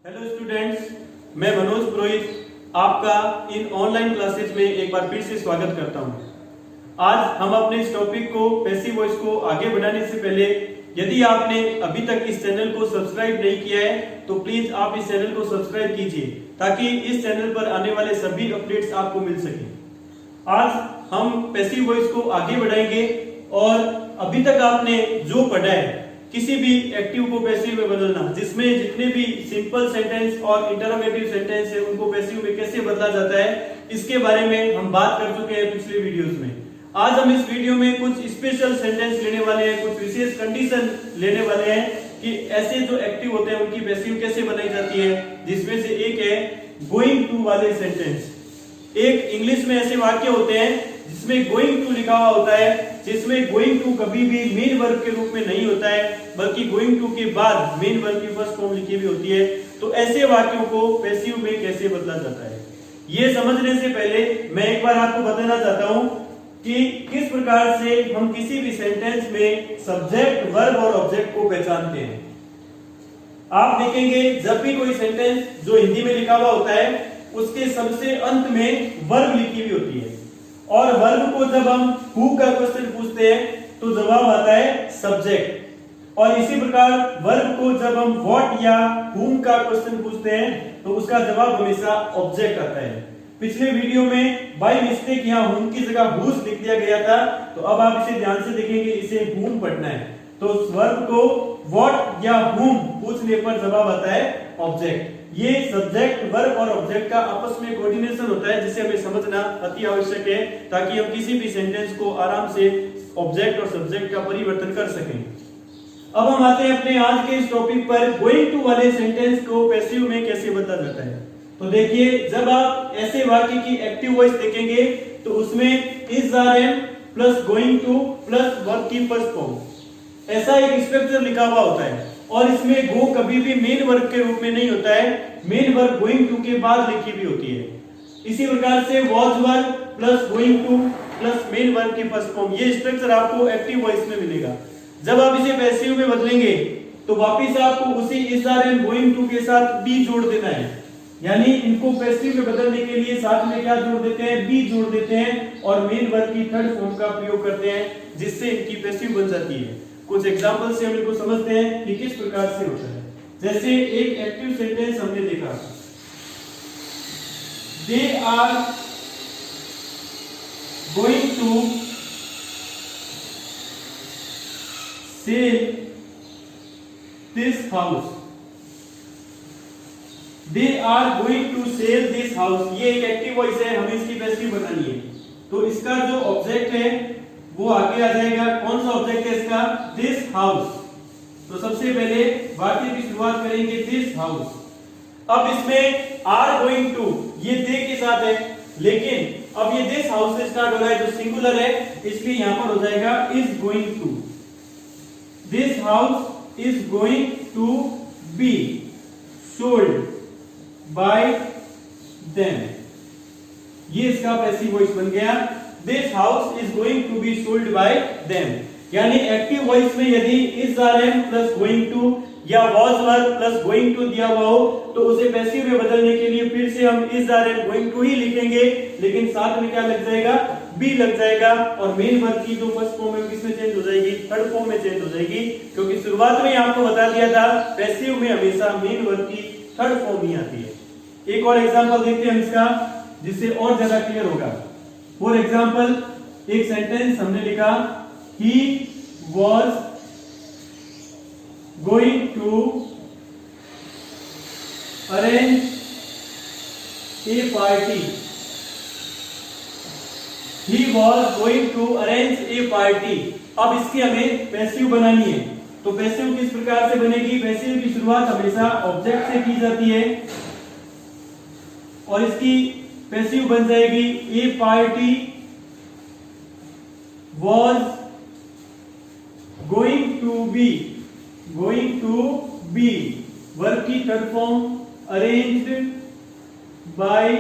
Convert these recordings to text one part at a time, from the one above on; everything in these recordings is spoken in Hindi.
हेलो स्टूडेंट्स, मैं मनोज पुरोहित आपका इन ऑनलाइन क्लासेज में एक बार फिर से स्वागत करता हूं। आज हम अपने इस टॉपिक को पैसिव वॉइस को आगे बढ़ाने से पहले यदि आपने अभी तक इस चैनल को सब्सक्राइब नहीं किया है तो प्लीज आप इस चैनल को सब्सक्राइब कीजिए ताकि इस चैनल पर आने वाले सभी अपडेट्स आपको मिल सके। आज हम पैसिव वॉइस को आगे बढ़ाएंगे और अभी तक आपने जो पढ़ा है किसी भी एक्टिव को पैसिव में बदलना, जिसमें जितने भी सिंपल सेंटेंस और इंटरोगेटिव सेंटेंस है उनको पैसिव में कैसे बदला जाता है, इसके बारे में हम बात कर चुके हैं पिछले वीडियोस में। आज हम इस वीडियो में कुछ स्पेशल सेंटेंस लेने वाले हैं, कुछ विशेष कंडीशन लेने वाले हैं कि ऐसे जो एक्टिव होते हैं उनकी पैसिव कैसे बनाई जाती है, जिसमें से एक है गोइंग टू वाले सेंटेंस। एक इंग्लिश में ऐसे वाक्य होते हैं जिसमें गोइंग टू लिखा हुआ होता है, जिसमें गोइंग टू कभी भी मेन वर्ब के रूप में नहीं होता है बल्कि गोइंग टू के बाद मेन वर्ब की फर्स्ट फॉर्म लिखी हुई होती है। तो ऐसे वाक्यों को पैसिव में कैसे बदला जाता है, ये समझने से पहले मैं एक बार आपको बताना चाहता हूं कि किस प्रकार से हम किसी भी सेंटेंस में सब्जेक्ट, वर्ब और ऑब्जेक्ट को पहचानते हैं। आप देखेंगे जब भी कोई सेंटेंस जो हिंदी में लिखा हुआ होता है उसके सबसे अंत में वर्ब लिखी हुई होती है और वर्ब को जब हम हु का क्वेश्चन पूछते हैं तो जवाब आता है सब्जेक्ट, और इसी प्रकार वर्ब को जब हम व्हाट या whom का क्वेश्चन पूछते हैं तो उसका जवाब हमेशा ऑब्जेक्ट आता है। पिछले वीडियो में बाय मिस्टेक यहाँ whom की जगह whose लिख दिया गया था, तो अब आप इसे ध्यान से देखेंगे, इसे whom पढ़ना है। तो वर्ब को व्हाट या whom पूछने पर जवाब आता है ऑब्जेक्ट। ये सब्जेक्ट, वर्ब और ऑब्जेक्ट का आपस में कोऑर्डिनेशन होता है जिसे हमें समझना अति आवश्यक है ताकि हम किसी भी सेंटेंस को आराम से ऑब्जेक्ट और सब्जेक्ट का परिवर्तन कर सकें। अब हम आते हैं अपने आज के इस टॉपिक पर, गोइंग टू वाले सेंटेंस को पैसिव में कैसे बदला जाता है। तो देखिए, जब आप ऐसे वाक्य की एक्टिव वॉइस देखेंगे तो उसमें is are am plus going to plus verb की फर्स्ट फॉर्म, ऐसा एक स्ट्रक्चर लिखा हुआ होता है और इसमें गो कभी भी मेन वर्ब के रूप में नहीं होता है, मेन वर्ब गोइंग टू के बाद लिखी हुई होती है। इसी प्रकार से was verb plus going to plus main verb की फर्स्ट फॉर्म, ये स्ट्रक्चर आपको एक्टिव वॉइस में मिलेगा। जब आप इसे पैसिव में बदलेंगे तो वापिस आपको उसी is are and going to के साथ बी जोड़ देना है, यानी इनको पैसिव में बदलने के लिए साथ में क्या जोड़ देते हैं, बी जोड़ देते हैं और मेन वर्ब की थर्ड फॉर्म का प्रयोग करते हैं जिससे इनकी पैसिव बन जाती है। कुछ एग्जांपल से हम इनको समझते हैं कि किस प्रकार से होता है। जैसे एक एक्टिव सेंटेंस हमने देखा, they are going to sell this house. They are going to sell this house, ये एक एक्टिव वॉइस है, हमें इसकी पैसिव बनानी है। तो इसका जो ऑब्जेक्ट है वो आगे आ जाएगा। कौन सा ऑब्जेक्ट है इसका, दिस हाउस। तो सबसे पहले वाक्य की शुरुआत करेंगे दिस हाउस। अब इसमें आर गोइंग टू ये दे के साथ है, लेकिन अब ये दिस हाउस से स्टार्ट हो रहा है जो सिंगुलर है, इसलिए यहां पर हो जाएगा is going to. This house is going to be sold by them, ये इसका पैसिव वॉइस बन गया। This house is going to be sold by them, यानी एक्टिव वॉइस में यदि is are am plus going to या was verb plus going to दिया हुआ हो तो उसे पैसिव में बदलने के लिए फिर से हम is are am going to ही लिखेंगे, लेकिन साथ में क्या लग जाएगा, बी लग जाएगा और मेन वर्ब की जो फर्स्ट फॉर्म है किसमें चेंज हो जाएगी, थर्ड फॉर्म में चेंज हो जाएगी, क्योंकि शुरुआत में आपको बता दिया था पैसिव में हमेशा मेन वर्ब की थर्ड फॉर्म ही आती है। एक और एग्जांपल देखते हैं हम इसका, जिससे और ज्यादा क्लियर होगा। फॉर एग्जाम्पल, एक सेंटेंस हमने लिखा, he was going to arrange a party. He was going to arrange a party. अब इसकी हमें पैसिव बनानी है, तो पैसिव किस प्रकार से बनेगी, पैसिव की शुरुआत हमेशा ऑब्जेक्ट से की जाती है और इसकी पैसिव बन जाएगी a party was going to be, verb की third form arranged by,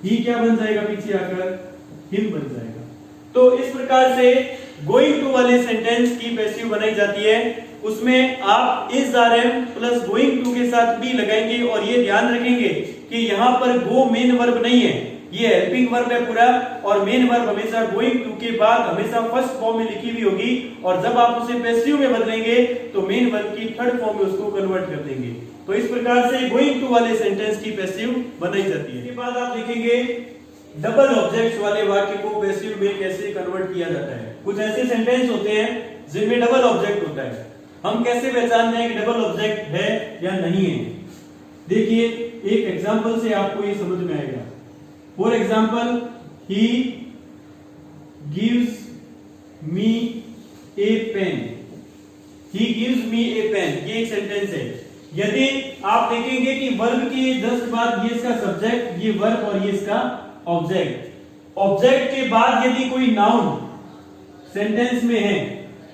he क्या बन जाएगा पीछे आकर, हिम बन जाएगा। तो इस प्रकार से गोइंग टू वाले सेंटेंस की पैसिव बनाई जाती है। उसमें आप is are am plus going to के साथ बी लगाएंगे और ये ध्यान रखेंगे कि यहाँ पर गो मेन वर्ब नहीं है, ये हेल्पिंग वर्ब है पूरा, और मेन वर्ब हमेशा गोइंग टू के बाद हमेशा फर्स्ट फॉर्म में लिखी हुई होगी, और जब आप उसे पैसिव में बदलेंगे तो मेन वर्ब की थर्ड फॉर्म में उसको कन्वर्ट कर देंगे। तो इस प्रकार से गोइंग टू वाले सेंटेंस की पैसिव बनाई जाती है। इसके बाद आप देखेंगे डबल ऑब्जेक्ट्स वाले वाक्य को पैसिव में कैसे कन्वर्ट किया जाता है। कुछ ऐसे सेंटेंस होते हैं जिनमें डबल ऑब्जेक्ट होता है, हम कैसे पहचानते हैं कि डबल ऑब्जेक्ट है या नहीं है। देखिए एक एग्जांपल से आपको ये समझ में आएगा। For example, he gives me a pen, he gives me a pen, ये एक सेंटेंस है। यदि आप देखेंगे कि वर्ब के जस्ट बाद ये इसका सब्जेक्ट, ये वर्ब और ये इसका ऑब्जेक्ट, ऑब्जेक्ट के बाद यदि कोई नाउन सेंटेंस में है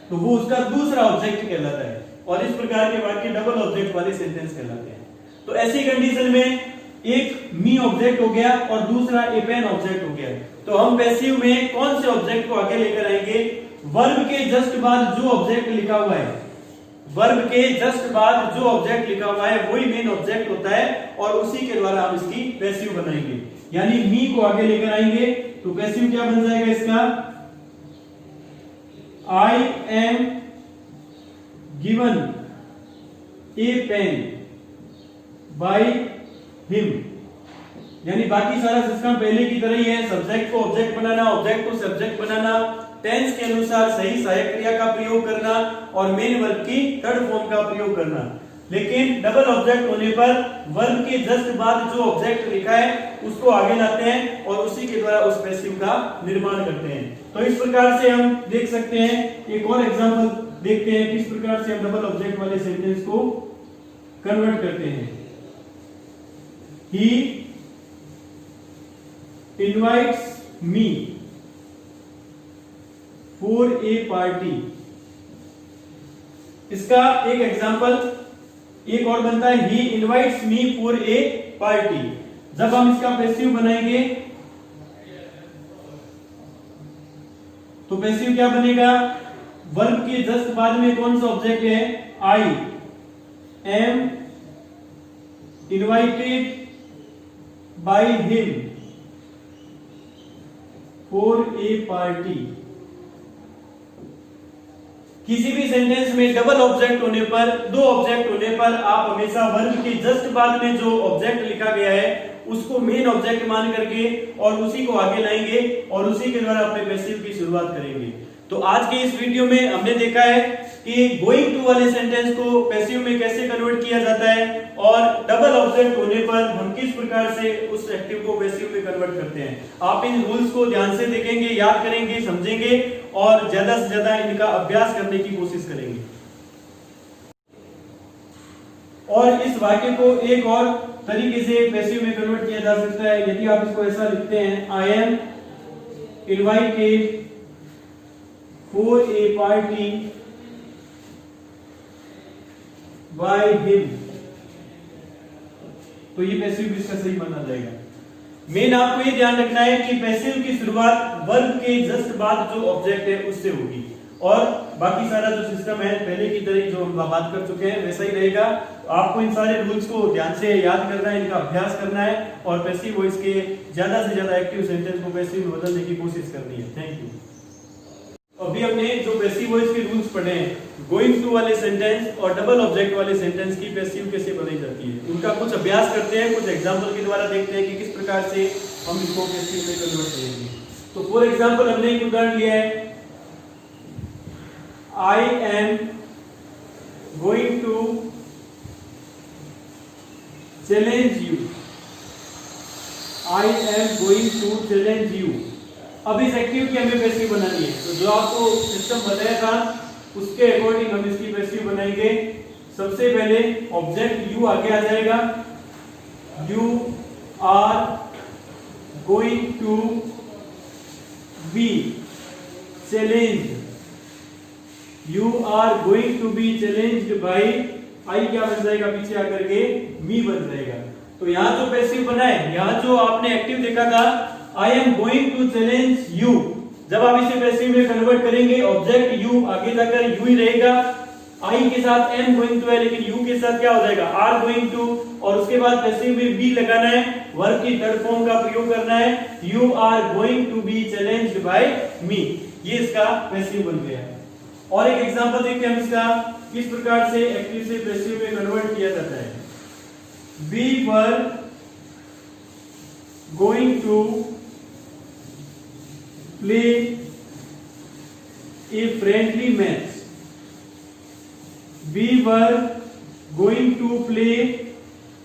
तो वो उसका दूसरा ऑब्जेक्ट कहलाता है, और इस प्रकार के वाक्य डबल ऑब्जेक्ट वाले सेंटेंस कहलाते हैं। तो ऐसी कंडीशन में एक मी ऑब्जेक्ट हो गया और दूसरा ए पेन ऑब्जेक्ट हो गया, तो हम पैसिव में कौन से ऑब्जेक्ट को आगे लेकर आएंगे? वर्ब के जस्ट बाद जो ऑब्जेक्ट लिखा हुआ है, वर्ब के जस्ट बाद जो ऑब्जेक्ट लिखा हुआ है वही मेन ऑब्जेक्ट होता है, और उसी के द्वारा हम इसकी पैसिव बनाएंगे। यानी मी को आगे लेकर आएंगे तो पैसिव क्या बन जाएगा इसका? I am given a pen by him, यानी बाकी सारा सिस्टम पहले की तरह ही है, सब्जेक्ट को ऑब्जेक्ट बनाना, ऑब्जेक्ट को सब्जेक्ट बनाना, टेंस के अनुसार सही सहायक क्रिया का प्रयोग करना और मेन वर्ब की थर्ड फॉर्म का प्रयोग करना। लेकिन डबल ऑब्जेक्ट होने पर वर्ब के जस्ट बाद जो ऑब्जेक्ट लिखा है उसको आगे लाते हैं और उसी के द्वारा उस पैसिव का निर्माण करते हैं। तो इस प्रकार से हम देख सकते हैं। एक और एग्जांपल देखते हैं किस प्रकार से हम डबल ऑब्जेक्ट वाले सेंटेंस को कन्वर्ट करते हैं। He invites me for a party, इसका एक एग्जांपल एक और बनता है he invites me for a party। जब हम इसका पैसिव बनाएंगे तो पैसिव क्या बनेगा? वर्ब के जस्ट बाद में कौन सा ऑब्जेक्ट है? I am invited by him for a party। किसी भी सेंटेंस में डबल ऑब्जेक्ट होने पर, दो ऑब्जेक्ट होने पर आप हमेशा वर्ब के जस्ट बाद में जो ऑब्जेक्ट लिखा गया है उसको मेन ऑब्जेक्ट मान करके और उसी को आगे लाएंगे और उसी के द्वारा अपने पैसिव की शुरुआत करेंगे। तो आज के इस वीडियो में हमने देखा है कि गोइंग टू वाले सेंटेंस को पैसिव में कैसे कन्वर्ट किया जाता है और डबल ऑब्जेक्ट होने पर हम किस प्रकार से उस एक्टिव को पैसिव में कन्वर्ट करते हैं। आप इन रूल्स को ध्यान से देखेंगे, याद करेंगे, समझेंगे और ज्यादा से ज्यादा इनका अभ्यास करने की कोशिश करेंगे। और इस वाक्य को एक और तरीके से पैसिव में कन्वर्ट किया जा सकता है। यदि आप इसको ऐसा लिखते हैं, I am invited for a party by him, तो ये पैसिव इसका सही माना जाएगा। मेन आपको ये ध्यान रखना है कि पैसिव की शुरुआत वर्ब के जस्ट बाद जो ऑब्जेक्ट है उससे होगी और बाकी सारा जो सिस्टम है पहले की तरह जो हम बात कर चुके हैं वैसा ही रहेगा। आपको इन सारे रूल्स को ध्यान से याद करना है, इनका अभ्यास करना है और पैसिव वॉइस के ज्यादा से ज्यादा एक्टिव सेंटेंस को पैसिव में बदलने की कोशिश करनी है। Thank you. अभी हमने जो पैसिव वॉइस के रूल्स पढ़े हैं, गोइंग टू वाले सेंटेंस और डबल ऑब्जेक्ट वाले सेंटेंस की पैसिव कैसे बनाई जाती है, उनका कुछ अभ्यास करते हैं, कुछ एग्जांपल के द्वारा देखते हैं कि किस प्रकार से हम इसको पैसिव में कन्वर्ट करेंगे। तो फॉर एग्जांपल हमने एक उदाहरण लिया है, I am going to challenge you, I am going to challenge you. अब इस एक्टिव की हमें पैसिव बनानी है, तो जो आपको सिस्टम बताया था उसके अकॉर्डिंग हम इसकी पैसिव बनाएंगे। सबसे पहले ऑब्जेक्ट यू आगे आ जाएगा, you are going to be challenged, you are going to be challenged by, I क्या बन जाएगा पीछे आकर के? मी बन जाएगा। तो यहां जो पैसिव बना है, यहां जो आपने एक्टिव देखा था I am going to challenge you, जब आप इसे पैसिव में कन्वर्ट करेंगे ऑब्जेक्ट यू आगे जाकर यू ही रहेगा, आई के साथ एम गोइंग टू है, लेकिन यू के साथ क्या हो जाएगा आर गोइंग टू, और उसके बाद पैसिव में बी लगाना है, वर्ब की थर्ड फॉर्म का प्रयोग करना है, you are going to be challenged by me. ये इसका पैसिव बन गया है। और एक एग्जांपल देखते हैं हम इसका किस प्रकार से एक्टिव से पैसिव में कन्वर्ट किया जाता है। We were going to play a friendly match. We were going to play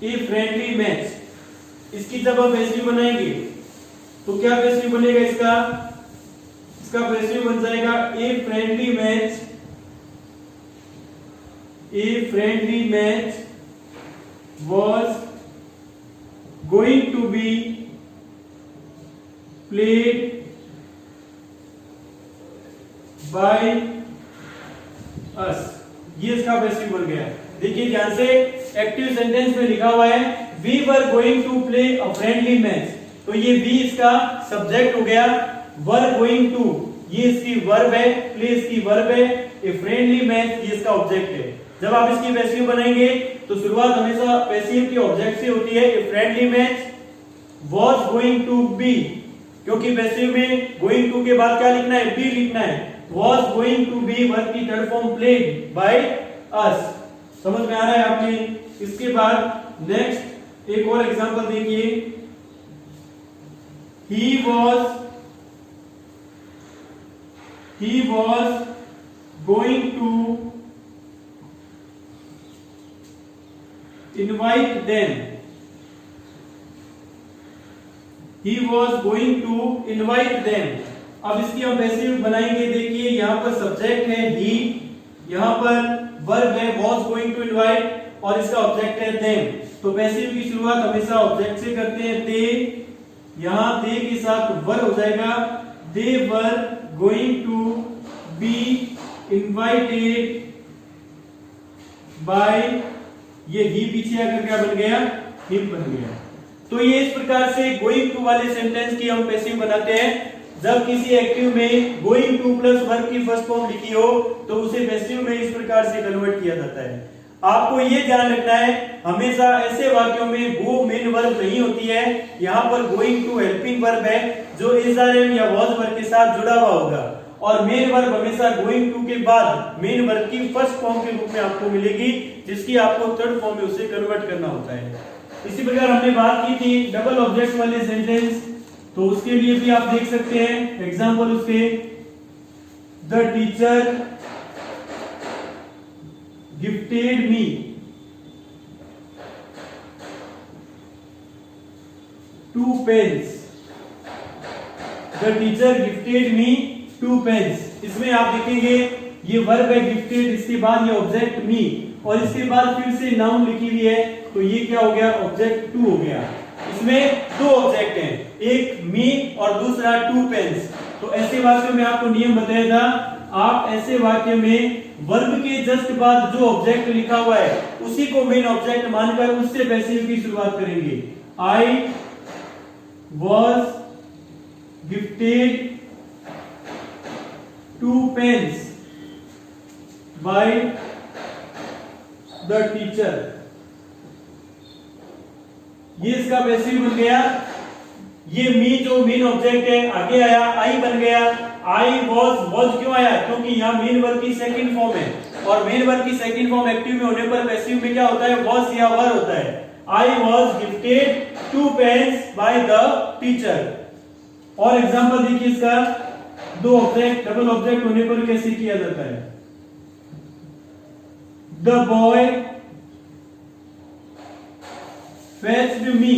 a friendly match। इसकी जब हम पैसिव बनाएंगे तो क्या पैसिव बनेगा इसका पैसिव बन जाएगा a friendly match। A friendly match was going to be played by us। ये इसका पैसिव बन गया। देखिए ध्यान से, एक्टिव सेंटेंस में लिखा हुआ है we were going to play a friendly match, तो ये वी इसका सब्जेक्ट हो गया, वर गोइंग टू ये इसकी वर्ब है, प्ले इसकी वर्ब है, ए फ्रेंडली मैच ये इसका ऑब्जेक्ट है। जब आप इसकी पैसिव बनाएंगे तो शुरुआत हमेशा पैसिव के ऑब्जेक्ट से होती है। A friendly match was going to be, क्योंकि पैसिव में गोइंग टू के बाद क्या लिखना है, बी लिखना है। was going to be verb की third form played by us। समझ में आ रहा है आपके? इसके बाद नेक्स्ट एक और एग्जांपल देखिए। he was going to invite them। he was going to invite them। अब इसकी हम पैसिव बनाएंगे। देखिए यहाँ पर सब्जेक्ट है ही, यहाँ पर वर्ब है was going to invite, और इसका ऑब्जेक्ट है them। तो पैसिव की शुरुआत हमेशा ऑब्जेक्ट से करते हैं। they, यहाँ they के साथ वर्ब हो जाएगा, they were going to be invited by, ये ही पीछे आकर क्या बन गया, him बन गया। तो ये इस प्रकार से गोइंग टू वाले सेंटेंस की हम पैसिव बनाते हैं। जब किसी एक्टिव में गोइंग टू प्लस वर्ब की फर्स्ट फॉर्म लिखी हो तो उसे पैसिव में इस प्रकार से कन्वर्ट किया जाता है। आपको ये ध्यान रखना है, हमेशा ऐसे वाक्यों में गो मेन वर्ब नहीं होती है। यहाँ पर गोइंग टू हेल्पिंग वर्ब है जो एसआरएम या वाज वर्ब के साथ जुड़ा हुआ होगा, और मेन वर्ब हमेशा गोइंग टू के बाद मेन वर्ब की फर्स्ट फॉर्म के रूप में आपको मिलेगी, जिसकी आपको थर्ड फॉर्म में उसे कन्वर्ट करना होता है। इसी प्रकार हमने बात की थी डबल ऑब्जेक्ट वाले सेंटेंस, तो उसके लिए भी आप देख सकते हैं एग्जांपल उसके। The teacher gifted me two pens. The teacher gifted me two pens. इसमें आप देखेंगे ये वर्ब है गिफ्टेड, इसके बाद ये ऑब्जेक्ट मी, और इसके बाद फिर से नाउन लिखी हुई है, तो ये क्या हो गया, ऑब्जेक्ट टू हो गया। इसमें दो ऑब्जेक्ट हैं, एक मी और दूसरा टू पेन्स। तो ऐसे वाक्य में आपको नियम बताया था, आप ऐसे वाक्य में वर्ब के जस्ट बाद जो ऑब्जेक्ट लिखा हुआ है उसी को मेन ऑब्जेक्ट मानकर उससे पैसिव की शुरुआत करेंगे। I was gifted two pens by the teacher. ये इसका पैसिव बन गया। ये मी जो मेन ऑब्जेक्ट है आगे आया, आई बन गया। आई वॉज क्यों आया, क्योंकि यहाँ मेन वर्ब की सेकंड फॉर्म है, और मेन वर्ब की सेकंड फॉर्म एक्टिव में होने पर पैसिव में क्या होता है, वॉज या वर होता है। I was gifted two pens by the teacher. और एग्जांपल देखिए इसका, दो ऑब्जेक्ट डबल ऑब्जेक्ट होने पर कैसे किया जाता है। The boy fetched me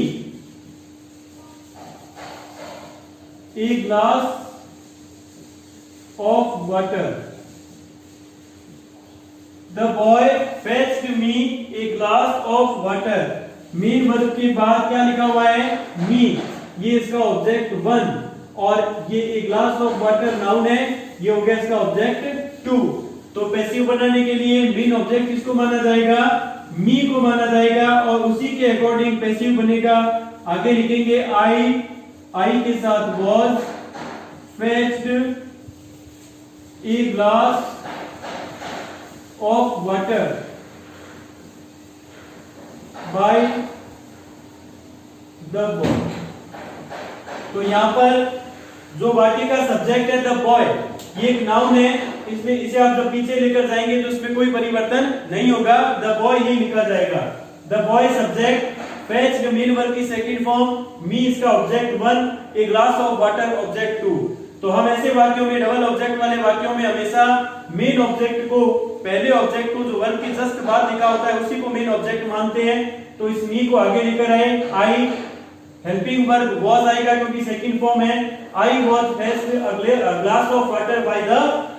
a glass of water। The boy fetched me a glass of water। Main verb के बाद क्या लिखा हुआ है, मी, ये इसका ऑब्जेक्ट वन, और ये एक ग्लास ऑफ वाटर नाउन है, ये हो गया इसका ऑब्जेक्ट टू। तो पैसिव बनाने के लिए मेन ऑब्जेक्ट किसको माना जाएगा, मी को माना जाएगा, और उसी के अकॉर्डिंग पैसिव बनेगा। आगे लिखेंगे आई के साथ was fetched a glass of water by the boy. तो यहां पर जो वाक्य का सब्जेक्ट है द बॉय, ये एक नाउन है, इसमें इसे आप जब पीछे लेकर जाएंगे तो इसमें कोई परिवर्तन नहीं होगा, द बॉय ही लिखा जाएगा। The boy subject, fetch the main verb की सेकंड फॉर्म, मी इसका object 1, a glass of water object 2। तो हम ऐसे वाक्यों में, डबल ऑब्जेक्ट वाले वाक्यों में हमेशा मेन ऑब्जेक्ट को, पहले ऑब्जेक्ट को जो वर्ब की जस्ट बाद लिखा होता है उसी को मेन ऑब्जेक्ट मानते हैं। तो इस मी को आगे लेकर आए, आई हेल्पिंग वर्ब वाज आएगा क्योंकि सेकंड फॉर्म है, I was fetched a glass of water by the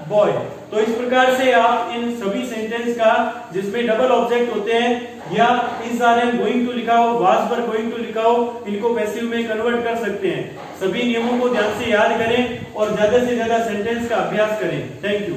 boy. तो इस प्रकार से आप इन सभी सेंटेंस का जिसमें डबल ऑब्जेक्ट होते हैं या is are am going to लिखा हो, वाज पर गोइंग टू लिखा हो, इनको पैसिव में कन्वर्ट कर सकते हैं। सभी नियमों को ध्यान से याद करें और ज्यादा से ज्यादा सेंटेंस का अभ्यास करें। Thank you.